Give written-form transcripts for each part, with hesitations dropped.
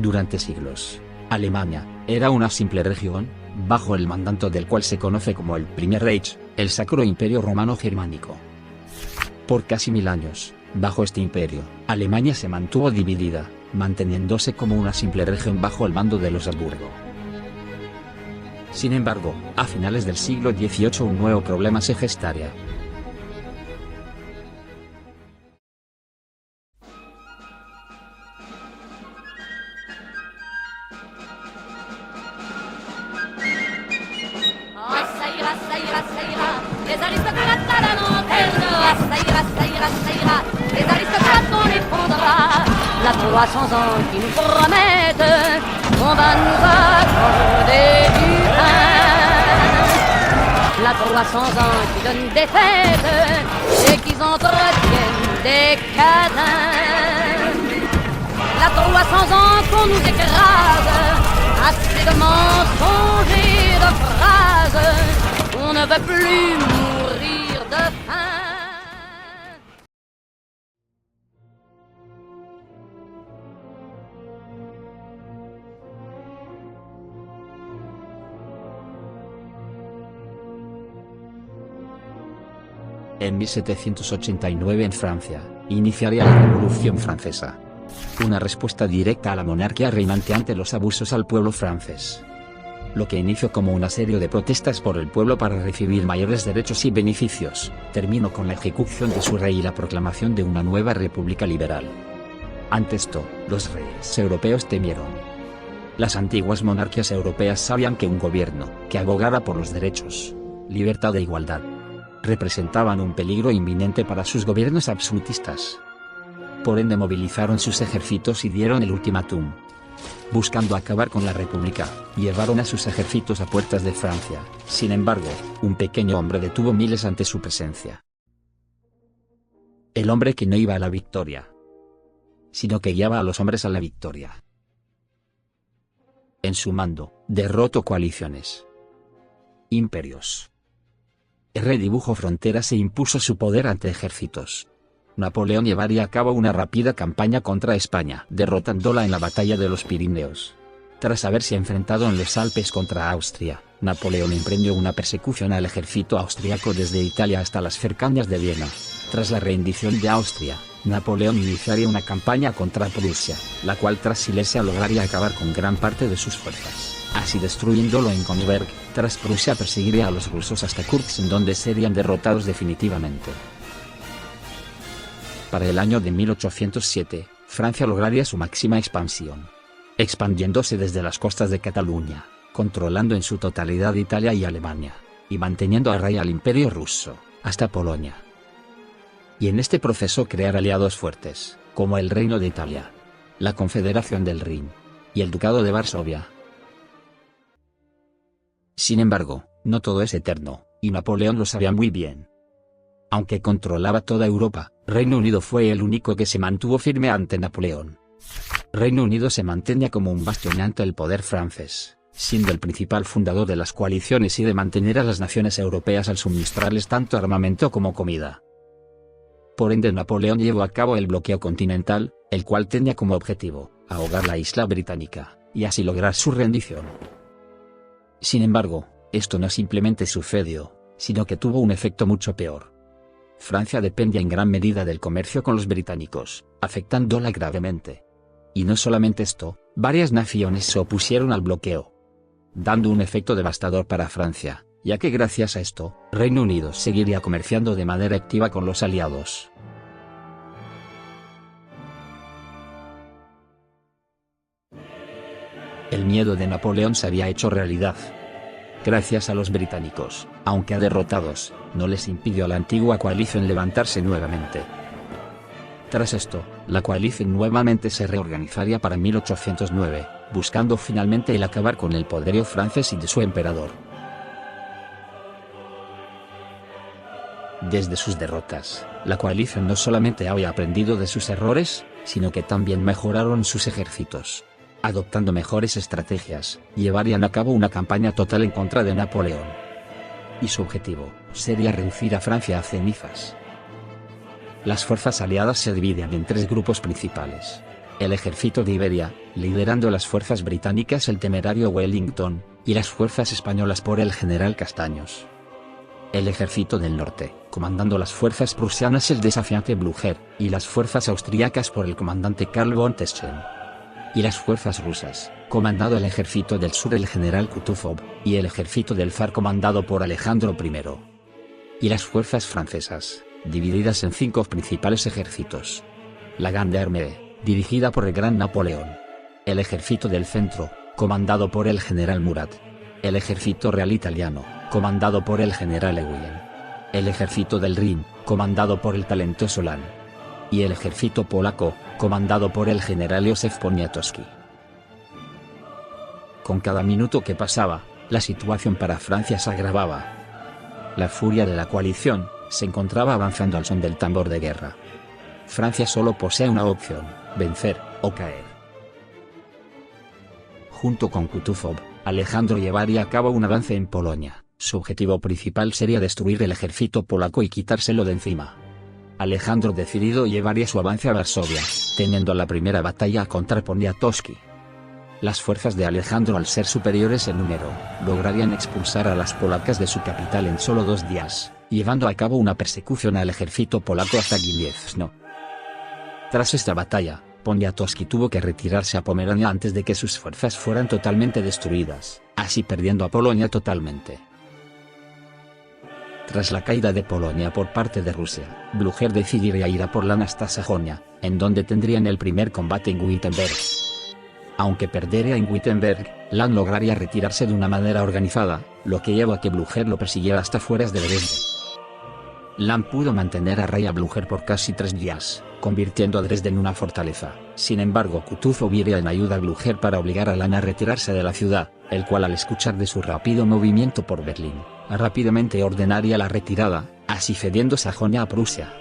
Durante siglos, Alemania era una simple región, bajo el mandato del cual se conoce como el Primer Reich, el Sacro Imperio Romano Germánico. Por casi 1000 años, bajo este imperio, Alemania se mantuvo dividida, manteniéndose como una simple región bajo el mando de los Habsburgo. Sin embargo, a finales del siglo XVIII un nuevo problema se gestaría. Les aristocrates à la lanterne, ça ira, les aristocrates on les prendra. La 300 ans qui nous promettent, on va nous accorder du pain. La 300 ans qui donnent des fêtes et qui entretiennent des cadins. La 300 ans qu'on nous écrase, assez de mensonges et de phrases. On ne veut plus mourir de faim. En 1789 en Francia, iniciaría la Revolución Francesa. Una respuesta directa a la monarquía reinante ante los abusos al pueblo francés. Lo que inició como una serie de protestas por el pueblo para recibir mayores derechos y beneficios, terminó con la ejecución de su rey y la proclamación de una nueva república liberal. Ante esto, los reyes europeos temieron. Las antiguas monarquías europeas sabían que un gobierno, que abogara por los derechos, libertad e igualdad, representaban un peligro inminente para sus gobiernos absolutistas. Por ende movilizaron sus ejércitos y dieron el ultimátum. Buscando acabar con la república, llevaron a sus ejércitos a puertas de Francia. Sin embargo, un pequeño hombre detuvo miles ante su presencia. El hombre que no iba a la victoria, sino que guiaba a los hombres a la victoria. En su mando, derrotó coaliciones, imperios, redibujó fronteras e impuso su poder ante ejércitos. Napoleón llevaría a cabo una rápida campaña contra España, derrotándola en la batalla de los Pirineos. Tras haberse enfrentado en los Alpes contra Austria, Napoleón emprendió una persecución al ejército austriaco desde Italia hasta las cercanías de Viena. Tras la rendición de Austria, Napoleón iniciaría una campaña contra Prusia, la cual tras Silesia lograría acabar con gran parte de sus fuerzas, así destruyéndolo en Königsberg. Tras Prusia perseguiría a los rusos hasta Kursk, en donde serían derrotados definitivamente. Para el año de 1807, Francia lograría su máxima expansión, expandiéndose desde las costas de Cataluña, controlando en su totalidad Italia y Alemania, y manteniendo a raya al Imperio ruso, hasta Polonia. Y en este proceso crear aliados fuertes, como el Reino de Italia, la Confederación del Rin, y el Ducado de Varsovia. Sin embargo, no todo es eterno, y Napoleón lo sabía muy bien. Aunque controlaba toda Europa, Reino Unido fue el único que se mantuvo firme ante Napoleón. Reino Unido se mantenía como un bastión ante el poder francés, siendo el principal fundador de las coaliciones y de mantener a las naciones europeas al suministrarles tanto armamento como comida. Por ende Napoleón llevó a cabo el bloqueo continental, el cual tenía como objetivo, ahogar la isla británica, y así lograr su rendición. Sin embargo, esto no simplemente sucedió, sino que tuvo un efecto mucho peor. Francia dependía en gran medida del comercio con los británicos, afectándola gravemente. Y no solamente esto, varias naciones se opusieron al bloqueo, dando un efecto devastador para Francia, ya que gracias a esto, Reino Unido seguiría comerciando de manera activa con los aliados. El miedo de Napoleón se había hecho realidad. Gracias a los británicos, aunque derrotados, no les impidió a la antigua coalición levantarse nuevamente. Tras esto, la coalición nuevamente se reorganizaría para 1809, buscando finalmente el acabar con el poderío francés y de su emperador. Desde sus derrotas, la coalición no solamente había aprendido de sus errores, sino que también mejoraron sus ejércitos. Adoptando mejores estrategias, llevarían a cabo una campaña total en contra de Napoleón. Y su objetivo sería reducir a Francia a cenizas. Las fuerzas aliadas se dividían en tres grupos principales. el ejército de Iberia, liderando las fuerzas británicas el temerario Wellington, y las fuerzas españolas por el general Castaños. El ejército del norte, comandando las fuerzas prusianas el desafiante Blücher, y las fuerzas austríacas por el comandante Karl von Teschen. Y las fuerzas rusas, comandado el ejército del sur el general Kutuzov, y el ejército del zar comandado por Alejandro I. Y las fuerzas francesas, divididas en 5 principales ejércitos. La Grande Armée, dirigida por el Gran Napoleón. El ejército del centro, comandado por el general Murat. El ejército real italiano, comandado por el general Eugene. El ejército del Rin, comandado por el talentoso Lannes. Y el ejército polaco, comandado por el general Józef Poniatowski. Con cada minuto que pasaba, la situación para Francia se agravaba. La furia de la coalición se encontraba avanzando al son del tambor de guerra. Francia solo posee una opción: vencer o caer. Junto con Kutuzov, Alejandro llevaría a cabo un avance en Polonia. Su objetivo principal sería destruir el ejército polaco y quitárselo de encima. Alejandro decidido llevaría su avance a Varsovia, teniendo la primera batalla contra Poniatowski. Las fuerzas de Alejandro, al ser superiores en número, lograrían expulsar a las polacas de su capital en solo 2 días, llevando a cabo una persecución al ejército polaco hasta Gniezno. Tras esta batalla, Poniatowski tuvo que retirarse a Pomerania antes de que sus fuerzas fueran totalmente destruidas, así perdiendo a Polonia totalmente. Tras la caída de Polonia por parte de Rusia, Blücher decidiría ir a Portland hasta Sajonia, en donde tendrían el primer combate en Wittenberg. Aunque perdería en Wittenberg, Lannes lograría retirarse de una manera organizada, lo que llevó a que Blücher lo persiguiera hasta fuera de Dresde. Lannes pudo mantener a raya a Blücher por casi 3 días, convirtiendo a Dresde en una fortaleza. Sin embargo, Kutuzov iría en ayuda a Blücher para obligar a Lannes a retirarse de la ciudad, el cual, al escuchar de su rápido movimiento por Berlín, rápidamente ordenaría la retirada, así cediendo Sajonia a Prusia.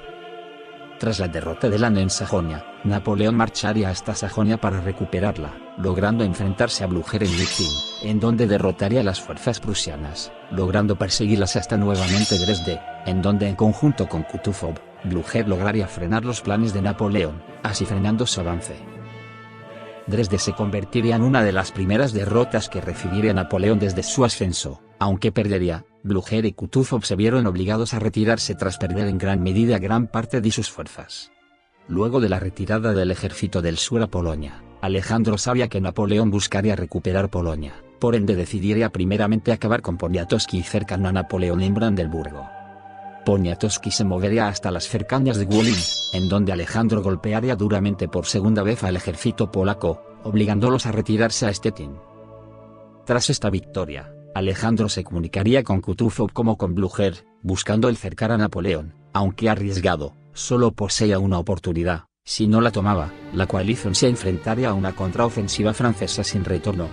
Tras la derrota de Lannes en Sajonia, Napoleón marcharía hasta Sajonia para recuperarla, logrando enfrentarse a Blücher en Lichtenstein, en donde derrotaría a las fuerzas prusianas, logrando perseguirlas hasta nuevamente Dresde, en donde en conjunto con Kutuzov, Blücher lograría frenar los planes de Napoleón, así frenando su avance. Dresde se convertiría en una de las primeras derrotas que recibiría Napoleón desde su ascenso, aunque perdería. Blücher y Kutuzov se vieron obligados a retirarse tras perder en gran medida gran parte de sus fuerzas. Luego de la retirada del ejército del sur a Polonia, Alejandro sabía que Napoleón buscaría recuperar Polonia, por ende decidiría primeramente acabar con Poniatowski cercano a Napoleón en Brandeburgo. Poniatowski se movería hasta las cercanías de Wolin, en donde Alejandro golpearía duramente por segunda vez al ejército polaco, obligándolos a retirarse a Stettin. Tras esta victoria, Alejandro se comunicaría con Kutuzov como con Blücher, buscando el cercar a Napoleón, aunque arriesgado, solo poseía una oportunidad. Si no la tomaba, la coalición se enfrentaría a una contraofensiva francesa sin retorno.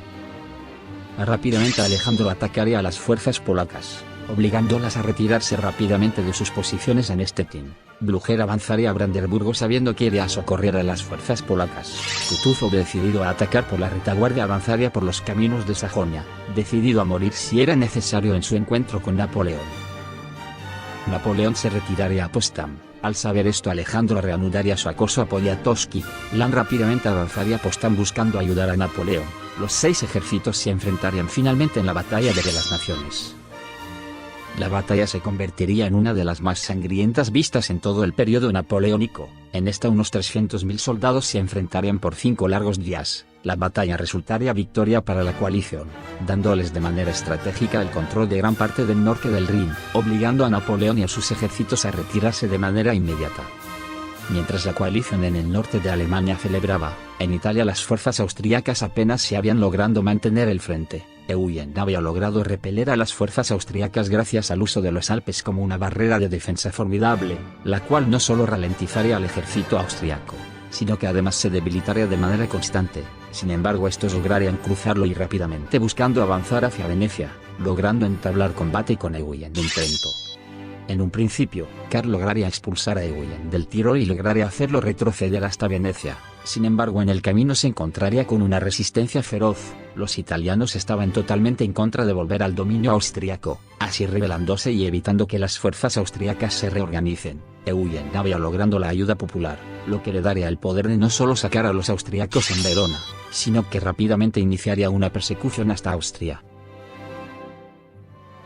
Rápidamente Alejandro atacaría a las fuerzas polacas, obligándolas a retirarse rápidamente de sus posiciones en Stettin. Blücher avanzaría a Brandeburgo sabiendo que iría a socorrer a las fuerzas polacas. Kutuzov, decidido a atacar por la retaguardia, avanzaría por los caminos de Sajonia, decidido a morir si era necesario en su encuentro con Napoleón. Napoleón se retiraría a Potsdam. Al saber esto, Alejandro reanudaría su acoso a Poniatowski. Lannes rápidamente avanzaría a Potsdam buscando ayudar a Napoleón. Los 6 ejércitos se enfrentarían finalmente en la batalla de las Naciones. La batalla se convertiría en una de las más sangrientas vistas en todo el periodo napoleónico. En esta unos 300.000 soldados se enfrentarían por 5 largos días. La batalla resultaría victoria para la coalición, dándoles de manera estratégica el control de gran parte del norte del Rin, obligando a Napoleón y a sus ejércitos a retirarse de manera inmediata. Mientras la coalición en el norte de Alemania celebraba, en Italia las fuerzas austríacas apenas se habían logrado mantener el frente. Eugene había logrado repeler a las fuerzas austríacas gracias al uso de los Alpes como una barrera de defensa formidable, la cual no solo ralentizaría al ejército austriaco, sino que además se debilitaría de manera constante. Sin embargo, estos lograrían cruzarlo y rápidamente buscando avanzar hacia Venecia, logrando entablar combate con Eugene en Trento. En un principio, Karl lograría expulsar a Eugene del Tirol y lograría hacerlo retroceder hasta Venecia. Sin embargo, en el camino se encontraría con una resistencia feroz. Los italianos estaban totalmente en contra de volver al dominio austriaco, así rebelándose y evitando que las fuerzas austriacas se reorganicen. Eugene había logrando la ayuda popular. lo que le daría el poder de no solo sacar a los austriacos en Verona, sino que rápidamente iniciaría una persecución hasta Austria.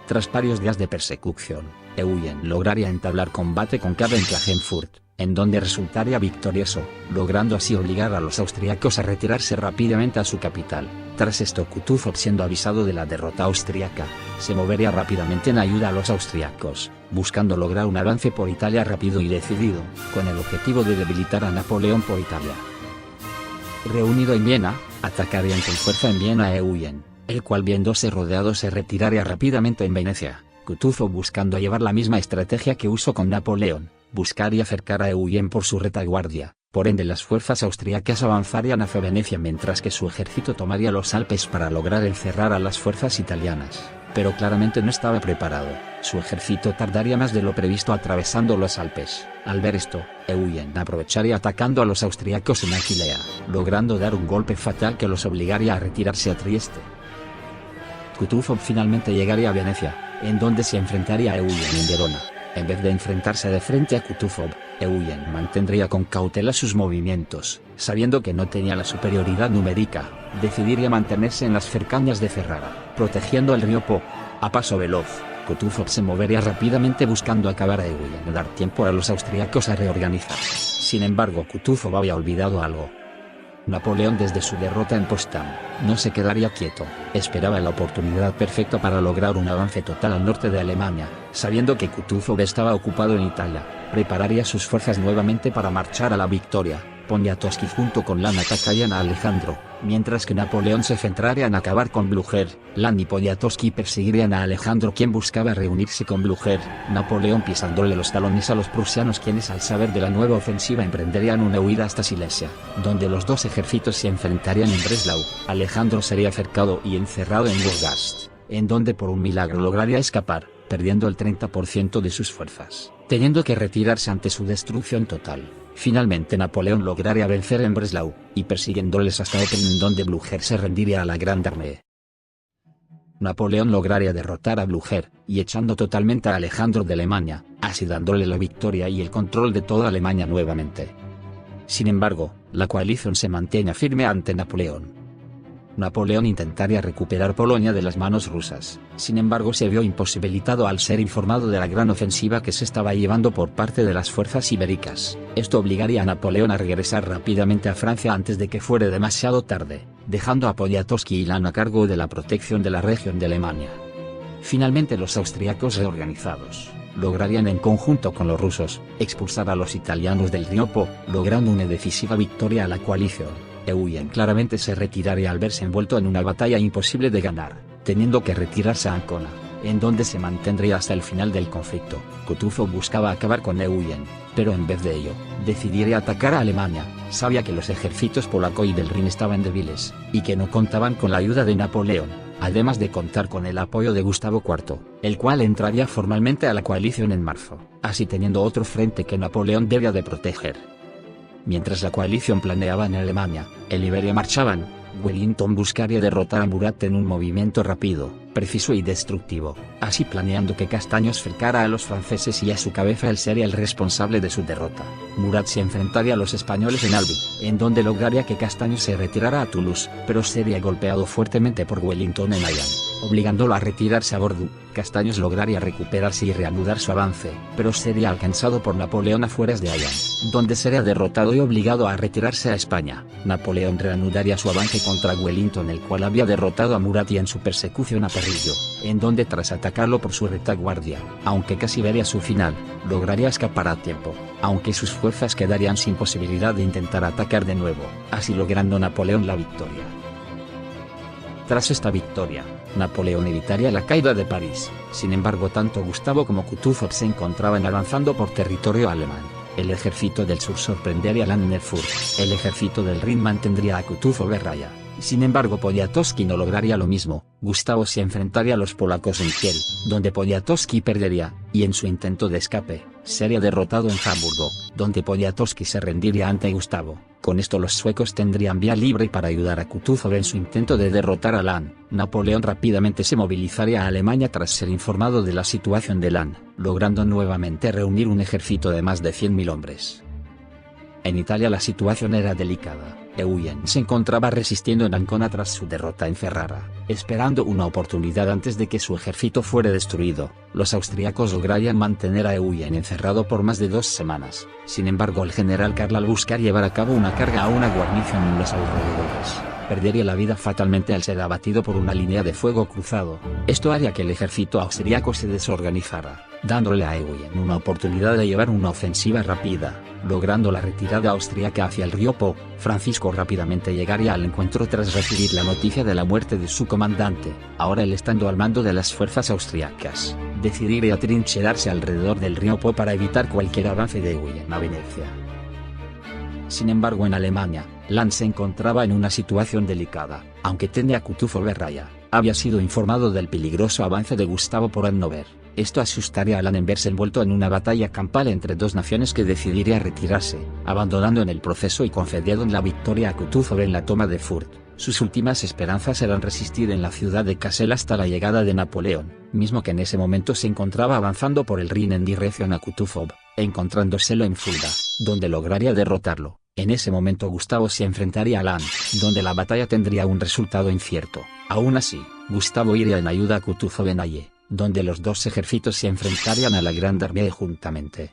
Tras varios días de persecución, Eugen lograría entablar combate con Karl en Klagenfurt, en donde resultaría victorioso, logrando así obligar a los austriacos a retirarse rápidamente a su capital. Tras esto, Kutuzov, siendo avisado de la derrota austriaca, se movería rápidamente en ayuda a los austriacos, buscando lograr un avance por Italia rápido y decidido, con el objetivo de debilitar a Napoleón por Italia. Reunido en Viena, atacarían con fuerza en Viena a Eugen, el cual, viéndose rodeado, se retiraría rápidamente en Venecia. Kutuzov, buscando llevar la misma estrategia que usó con Napoleón, buscaría acercar a Eugen por su retaguardia. Por ende, las fuerzas austriacas avanzarían hacia Venecia mientras que su ejército tomaría los Alpes para lograr encerrar a las fuerzas italianas, pero claramente no estaba preparado. Su ejército tardaría más de lo previsto atravesando los Alpes. Al ver esto, Eugen aprovecharía atacando a los austriacos en Aquilea, logrando dar un golpe fatal que los obligaría a retirarse a Trieste. Kutuzov finalmente llegaría a Venecia, en donde se enfrentaría a Eugen en Verona. En vez de enfrentarse de frente a Kutuzov, Eugen mantendría con cautela sus movimientos, sabiendo que no tenía la superioridad numérica, decidiría mantenerse en las cercanías de Ferrara, protegiendo el río Po. A paso veloz, Kutuzov se movería rápidamente buscando acabar a Eugen y dar tiempo a los austriacos a reorganizarse. Sin embargo, Kutuzov había olvidado algo. Napoleón, desde su derrota en Potsdam, no se quedaría quieto, esperaba la oportunidad perfecta para lograr un avance total al norte de Alemania. Sabiendo que Kutuzov estaba ocupado en Italia, prepararía sus fuerzas nuevamente para marchar a la victoria. Poniatowski junto con Lannes atacarían a Alejandro, mientras que Napoleón se centraría en acabar con Blücher. Lannes y Poniatowski perseguirían a Alejandro, quien buscaba reunirse con Blücher. Napoleón pisándole los talones a los prusianos, quienes al saber de la nueva ofensiva emprenderían una huida hasta Silesia, donde los dos ejércitos se enfrentarían en Breslau. Alejandro sería cercado y encerrado en Wolgast, en donde por un milagro lograría escapar, perdiendo el 30% de sus fuerzas, teniendo que retirarse ante su destrucción total. Finalmente, Napoleón lograría vencer en Breslau, y persiguiéndoles hasta Oppen, en donde Blücher se rendiría a la Grande Armée. Napoleón lograría derrotar a Blücher, y echando totalmente a Alejandro de Alemania, así dándole la victoria y el control de toda Alemania nuevamente. Sin embargo, la coalición se mantenía firme ante Napoleón. Napoleón intentaría recuperar Polonia de las manos rusas, sin embargo se vio imposibilitado al ser informado de la gran ofensiva que se estaba llevando por parte de las fuerzas ibéricas. Esto obligaría a Napoleón a regresar rápidamente a Francia antes de que fuera demasiado tarde, dejando a Poniatowski y Lannes a cargo de la protección de la región de Alemania. Finalmente, los austriacos reorganizados lograrían, en conjunto con los rusos, expulsar a los italianos del río Po, logrando una decisiva victoria a la coalición. Eugen claramente se retiraría al verse envuelto en una batalla imposible de ganar, teniendo que retirarse a Ancona, en donde se mantendría hasta el final del conflicto. Kutuzov buscaba acabar con Eugen, pero en vez de ello, decidiría atacar a Alemania. Sabía que los ejércitos polaco y del Rin estaban débiles, y que no contaban con la ayuda de Napoleón, además de contar con el apoyo de Gustavo IV, el cual entraría formalmente a la coalición en marzo, así teniendo otro frente que Napoleón debía de proteger. Mientras la coalición planeaba en Alemania, en Iberia marchaban, Wellington buscaría derrotar a Murat en un movimiento rápido, preciso y destructivo, así planeando que Castaños cercara a los franceses y a su cabeza él sería el responsable de su derrota. Murat se enfrentaría a los españoles en Albi, en donde lograría que Castaños se retirara a Toulouse, pero sería golpeado fuertemente por Wellington en Hayan, obligándolo a retirarse a Bordeaux. Castaños lograría recuperarse y reanudar su avance, pero sería alcanzado por Napoleón afueras de Hayan, donde sería derrotado y obligado a retirarse a España. Napoleón reanudaría su avance contra Wellington, el cual había derrotado a Murat, y en su persecución a Perrillo, en donde tras atacarlo por su retaguardia, aunque casi vería su final, lograría escapar a tiempo, aunque sus fuerzas quedarían sin posibilidad de intentar atacar de nuevo, así logrando Napoleón la victoria. Tras esta victoria, Napoleón evitaría la caída de París. Sin embargo, tanto Gustavo como Kutuzov se encontraban avanzando por territorio alemán. El ejército del sur sorprendería a Landenfurt, el ejército del Rin mantendría a Kutuzov en raya. Sin embargo, Poniatowski no lograría lo mismo. Gustavo se enfrentaría a los polacos en Kiel, donde Poniatowski perdería, y en su intento de escape, sería derrotado en Hamburgo, donde Poniatowski se rendiría ante Gustavo. Con esto los suecos tendrían vía libre para ayudar a Kutuzov en su intento de derrotar a Lannes. Napoleón rápidamente se movilizaría a Alemania tras ser informado de la situación de Lannes, logrando nuevamente reunir un ejército de más de 100.000 hombres. En Italia la situación era delicada. Eugen se encontraba resistiendo en Ancona tras su derrota en Ferrara, esperando una oportunidad antes de que su ejército fuera destruido. Los austriacos lograrían mantener a Eugen encerrado por más de 2 semanas. Sin embargo, el general Karl, al buscar llevar a cabo una carga a una guarnición en los alrededores, perdería la vida fatalmente al ser abatido por una línea de fuego cruzado. Esto haría que el ejército austriaco se desorganizara, dándole a Eugen una oportunidad de llevar una ofensiva rápida, logrando la retirada austriaca hacia el río Po. Francisco rápidamente llegaría al encuentro tras recibir la noticia de la muerte de su comandante. Ahora él, estando al mando de las fuerzas austriacas, decidiría atrincherarse alrededor del río Po para evitar cualquier avance de Eugen a Venecia. Sin embargo, en Alemania, Lannes se encontraba en una situación delicada. Aunque tenía Kutuzov Berraya, había sido informado del peligroso avance de Gustavo por Hannover. Esto asustaría a Lannes en verse envuelto en una batalla campal entre dos naciones que decidiría retirarse, abandonando en el proceso y concediendo la victoria a Kutuzov en la toma de Fürth. Sus últimas esperanzas eran resistir en la ciudad de Kassel hasta la llegada de Napoleón, mismo que en ese momento se encontraba avanzando por el Rin en dirección a Kutuzov, encontrándoselo en Fulda, donde lograría derrotarlo. En ese momento Gustavo se enfrentaría a Lannes, donde la batalla tendría un resultado incierto. Aún así, Gustavo iría en ayuda a Kutuzov en Halle, donde los dos ejércitos se enfrentarían a la Grande Armée juntamente.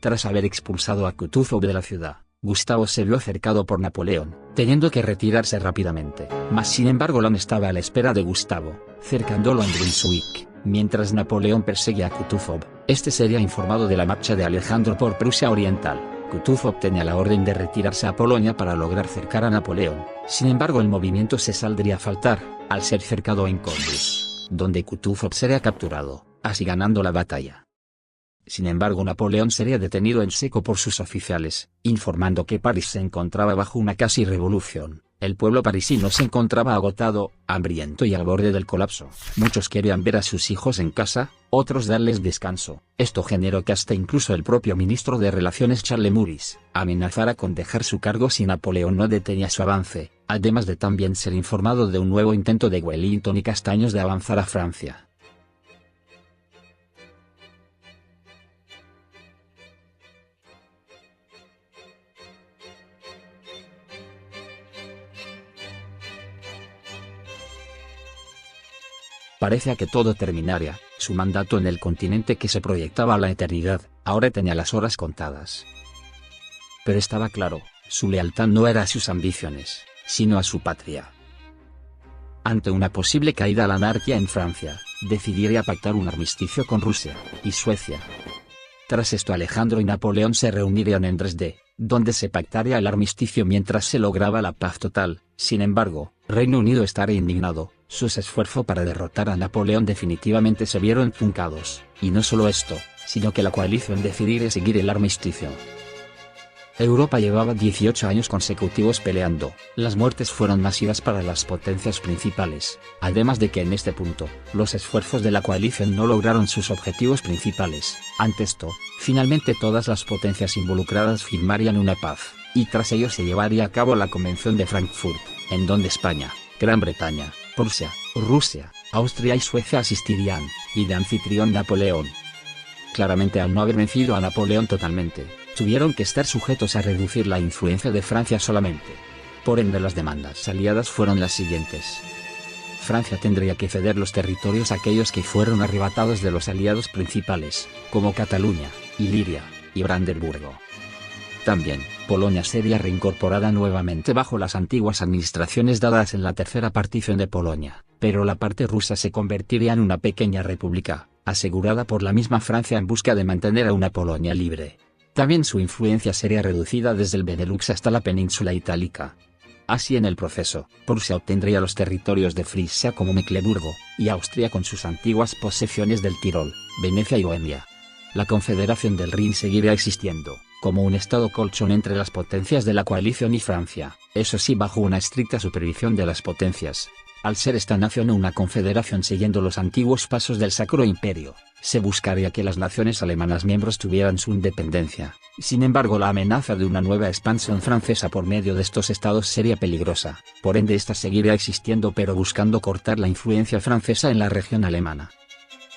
Tras haber expulsado a Kutuzov de la ciudad, Gustavo se vio cercado por Napoleón, teniendo que retirarse rápidamente. Mas sin embargo Lannes estaba a la espera de Gustavo, cercándolo en Brunswick, mientras Napoleón perseguía a Kutuzov. Este sería informado de la marcha de Alejandro por Prusia Oriental. Kutuzov tenía la orden de retirarse a Polonia para lograr cercar a Napoleón. Sin embargo, el movimiento se saldría a faltar, al ser cercado en Koldus, donde Kutuzov sería capturado, así ganando la batalla. Sin embargo, Napoleón sería detenido en seco por sus oficiales, informando que París se encontraba bajo una casi revolución. El pueblo parisino se encontraba agotado, hambriento y al borde del colapso. Muchos querían ver a sus hijos en casa, otros darles descanso. Esto generó que hasta incluso el propio ministro de Relaciones, Charles Maurice, amenazara con dejar su cargo si Napoleón no detenía su avance, además de también ser informado de un nuevo intento de Wellington y Castaños de avanzar a Francia. Parecía que todo terminaría. Su mandato en el continente, que se proyectaba a la eternidad, ahora tenía las horas contadas. Pero estaba claro, su lealtad no era a sus ambiciones, sino a su patria. Ante una posible caída a la anarquía en Francia, decidiría pactar un armisticio con Rusia y Suecia. Tras esto, Alejandro y Napoleón se reunirían en Dresde, donde se pactaría el armisticio mientras se lograba la paz total. Sin embargo, Reino Unido estaría indignado. Sus esfuerzos para derrotar a Napoleón definitivamente se vieron truncados, y no solo esto, sino que la coalición decidiría seguir el armisticio. Europa llevaba 18 años consecutivos peleando. Las muertes fueron masivas para las potencias principales, además de que en este punto, los esfuerzos de la coalición no lograron sus objetivos principales. Ante esto, finalmente todas las potencias involucradas firmarían una paz, y tras ello se llevaría a cabo la Convención de Frankfurt, en donde España, Gran Bretaña, Prusia, Rusia, Austria y Suecia asistirían, y de anfitrión Napoleón. Claramente, al no haber vencido a Napoleón totalmente, tuvieron que estar sujetos a reducir la influencia de Francia solamente. Por ende, las demandas aliadas fueron las siguientes. Francia tendría que ceder los territorios aquellos que fueron arrebatados de los aliados principales, como Cataluña, Iliria, y Brandeburgo. También, Polonia sería reincorporada nuevamente bajo las antiguas administraciones dadas en la tercera partición de Polonia, pero la parte rusa se convertiría en una pequeña república, asegurada por la misma Francia en busca de mantener a una Polonia libre. También su influencia sería reducida desde el Benelux hasta la península itálica. Así, en el proceso, Prusia obtendría los territorios de Frisia como Mecklemburgo, y Austria con sus antiguas posesiones del Tirol, Venecia y Bohemia. La Confederación del Rin seguiría existiendo, como un estado colchón entre las potencias de la coalición y Francia, eso sí bajo una estricta supervisión de las potencias. Al ser esta nación una confederación siguiendo los antiguos pasos del Sacro Imperio, se buscaría que las naciones alemanas miembros tuvieran su independencia. Sin embargo, la amenaza de una nueva expansión francesa por medio de estos estados sería peligrosa, por ende esta seguiría existiendo pero buscando cortar la influencia francesa en la región alemana.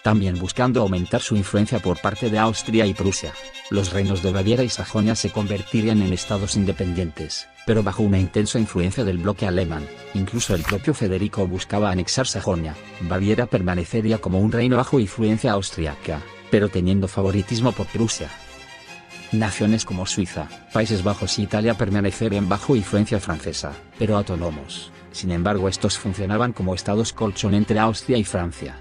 también buscando aumentar su influencia por parte de Austria y Prusia. Los reinos de Baviera y Sajonia se convertirían en estados independientes, pero bajo una intensa influencia del bloque alemán. Incluso el propio Federico buscaba anexar Sajonia. Baviera permanecería como un reino bajo influencia austriaca, pero teniendo favoritismo por Prusia. Naciones como Suiza, Países Bajos y Italia permanecerían bajo influencia francesa, pero autónomos. Sin embargo, estos funcionaban como estados colchón entre Austria y Francia.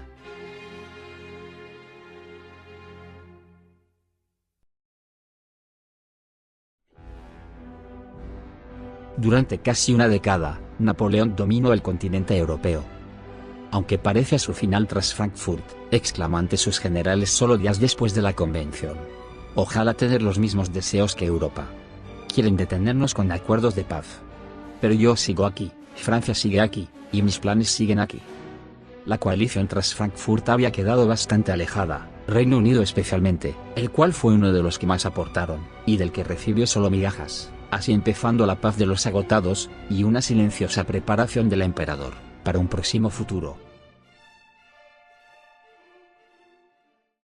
Durante casi una década, Napoleón dominó el continente europeo. Aunque parece a su final tras Frankfurt, exclamó ante sus generales solo días después de la convención. Ojalá tener los mismos deseos que Europa. Quieren detenernos con acuerdos de paz. Pero yo sigo aquí, Francia sigue aquí, y mis planes siguen aquí. La coalición tras Frankfurt había quedado bastante alejada, Reino Unido especialmente, el cual fue uno de los que más aportaron, y del que recibió solo migajas, así empezando la paz de los agotados, y una silenciosa preparación del emperador, para un próximo futuro.